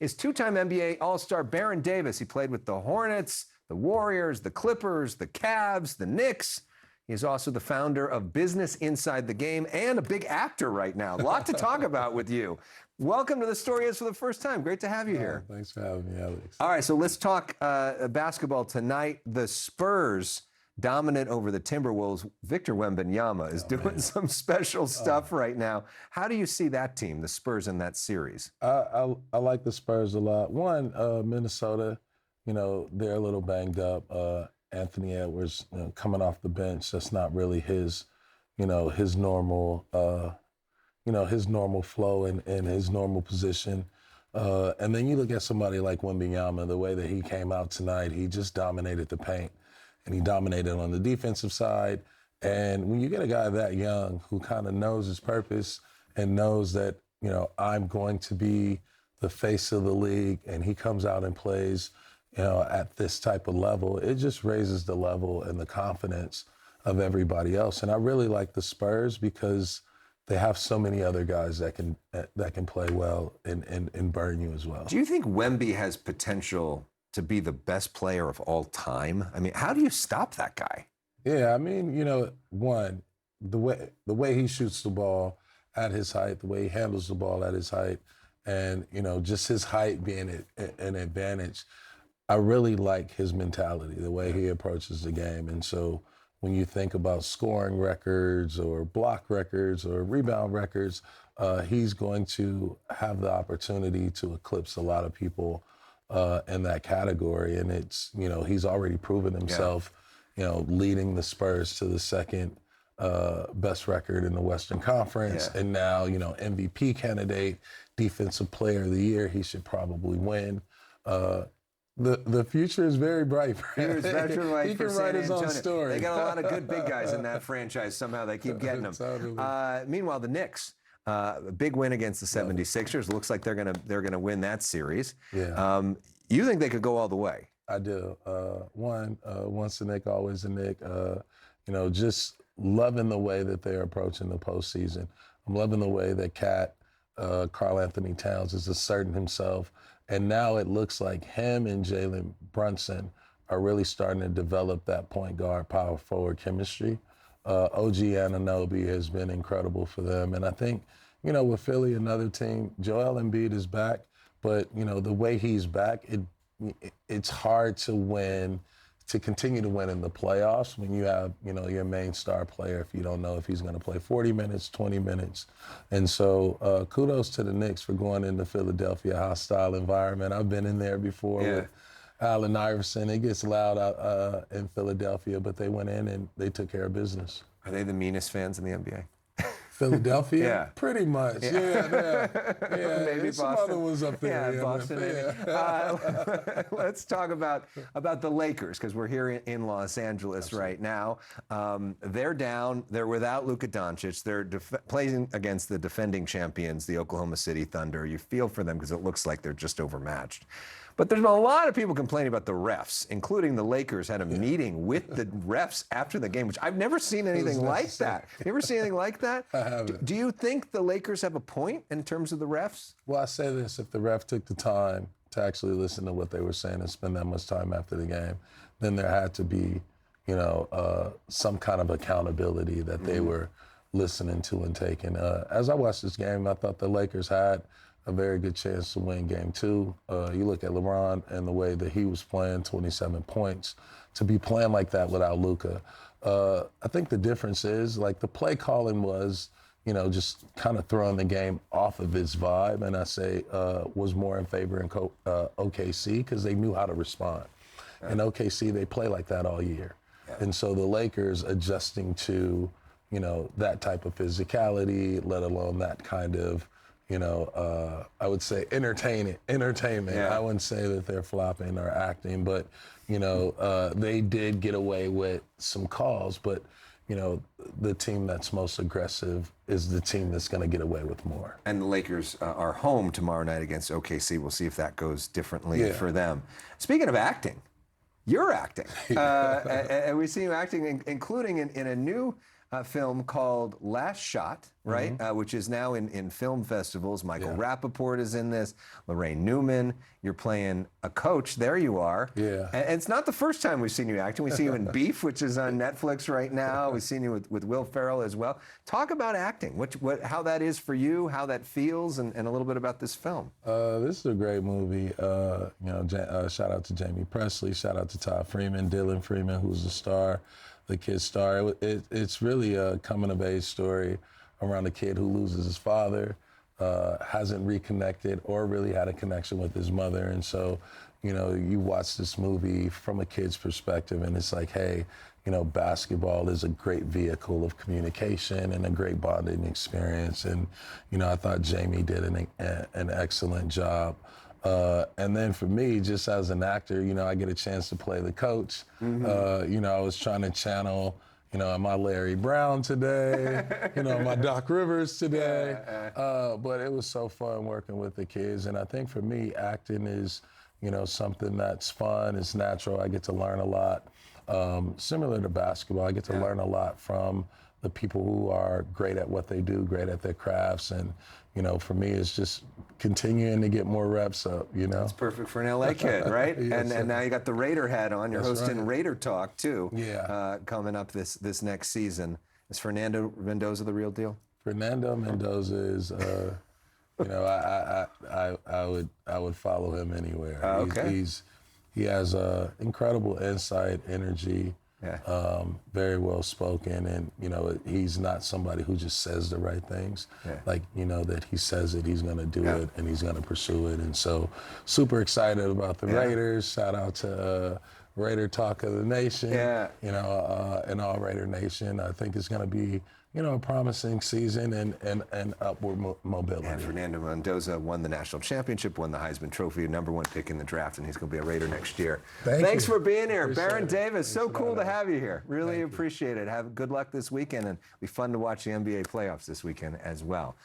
is two-time NBA All-Star Baron Davis. He played with the Hornets, the Warriors, the Clippers, the Cavs, the Knicks. He's also the founder of Business Inside the Game and a big actor right now. A lot to talk about with you. Welcome to The Story Is for the first time. Great to have you here. Thanks for having me, Alex. All right, so let's talk basketball tonight. The Spurs dominant over the Timberwolves. Victor Wembanyama is doing some special stuff right now. How do you see that team, the Spurs, in that series? I like the Spurs a lot. One, Minnesota, they're a little banged up. Anthony Edwards coming off the bench. That's not really his normal, his normal flow and his normal position. And then you look at somebody like Wembanyama, the way that he came out tonight, he just dominated the paint. And he dominated on the defensive side. And when you get a guy that young who kind of knows his purpose and knows that, I'm going to be the face of the league, and he comes out and plays, at this type of level, it just raises the level and the confidence of everybody else. And I really like the Spurs because they have so many other guys that can play well and burn you as well. Do you think Wemby has potential to be the best player of all time? I mean, how do you stop that guy? Yeah, I mean, one, the way he shoots the ball at his height, the way he handles the ball at his height, and, just his height being an advantage. I really like his mentality, the way he approaches the game. And so when you think about scoring records or block records or rebound records, he's going to have the opportunity to eclipse a lot of people in that category. And it's, he's already proven himself, leading the Spurs to the second best record in the Western Conference. Yeah. And now, MVP candidate, Defensive Player of the Year, he should probably win. The future is very bright. He can write his own story. They got a lot of good big guys in that franchise. Somehow they keep getting them. Totally. Meanwhile, the Knicks, a big win against the 76ers. Looks like they're gonna win that series. Yeah. You think they could go all the way? I do. Once a Knick, always a Knick. Just loving the way that they're approaching the postseason. I'm loving the way that Karl Anthony Towns is asserting himself. And now it looks like him and Jalen Brunson are really starting to develop that point guard, power forward chemistry. OG Anunoby has been incredible for them. And I think, with Philly, another team, Joel Embiid is back. But, the way he's back, it's hard to win, to continue to win in the playoffs when you have, your main star player, if you don't know if he's going to play 40 minutes, 20 minutes. And so kudos to the Knicks for going into Philadelphia, hostile environment. I've been in there before with Allen Iverson. It gets loud out in Philadelphia, but they went in and they took care of business. Are they the meanest fans in the NBA? Philadelphia? Yeah. Pretty much. Yeah. Maybe some Boston. other ones up there. Yeah, Boston. Let's talk about the Lakers, because we're here in Los Angeles right now. They're down. They're without Luka Doncic. They're playing against the defending champions, the Oklahoma City Thunder. You feel for them because it looks like they're just overmatched. But there's been a lot of people complaining about the refs, including the Lakers had a meeting with the refs after the game, which I've never seen anything like that. You ever seen anything like that? I haven't. Do you think the Lakers have a point in terms of the refs? Well, I say this, if the ref took the time to actually listen to what they were saying and spend that much time after the game, then there had to be, some kind of accountability that they were listening to and taking. As I watched this game, I thought the Lakers had a very good chance to win game two. You look at LeBron and the way that he was playing, 27 points, to be playing like that without Luka. I think the difference is, like, the play calling was, just kind of throwing the game off of its vibe, and I say was more in favor in OKC because they knew how to respond. In OKC, they play like that all year. Yeah. And so the Lakers adjusting to, that type of physicality, let alone that kind of, I would say entertainment. Yeah. I wouldn't say that they're flopping or acting, but, they did get away with some calls. But, the team that's most aggressive is the team that's going to get away with more. And the Lakers are home tomorrow night against OKC. We'll see if that goes differently for them. Speaking of acting, you're acting. And we see you acting, including in a new film called Last Shot, right? Which is now in film festivals. Michael Rappaport is in this. Lorraine Newman. You're playing a coach. There you are. Yeah. And it's not the first time we've seen you acting. We see you in Beef, which is on Netflix right now. We've seen you with Will Ferrell as well. Talk about acting. How that is for you, how that feels, and a little bit about this film. This is a great movie. Shout out to Jamie Presley. Shout out to Todd Freeman, Dylan Freeman, who's the star, the kid star. It's really a coming-of-age story around a kid who loses his father, hasn't reconnected or really had a connection with his mother. And so, you watch this movie from a kid's perspective, and it's like, hey, basketball is a great vehicle of communication and a great bonding experience. And, I thought Jamie did an excellent job. And then for me, just as an actor, I get a chance to play the coach. I was trying to channel, am I Larry Brown today? Am I Doc Rivers today? But it was so fun working with the kids. And I think for me, acting is, something that's fun, it's natural. I get to learn a lot. Similar to basketball, I get to learn a lot from the people who are great at what they do, great at their crafts. And, for me, it's just continuing to get more reps up, It's perfect for an LA kid, right? Yes, and now you got the Raider hat on. You're hosting Raider Talk, too, coming up this next season. Is Fernando Mendoza the real deal? Fernando Mendoza is, I would follow him anywhere. Okay. He has incredible insight, energy, very well spoken, and he's not somebody who just says the right things. Like that he says it, he's going to do it, and he's going to pursue it. And so, super excited about the Raiders. Shout out to Raider Talk of the Nation. And all Raider Nation. I think it's going to be a promising season and upward mobility. And Fernando Mendoza won the national championship, won the Heisman Trophy, #1 pick in the draft, and he's going to be a Raider next year. Thanks for being here. Baron Davis, so cool to have you here. Really appreciate it. Have good luck this weekend, and it'll be fun to watch the NBA playoffs this weekend as well.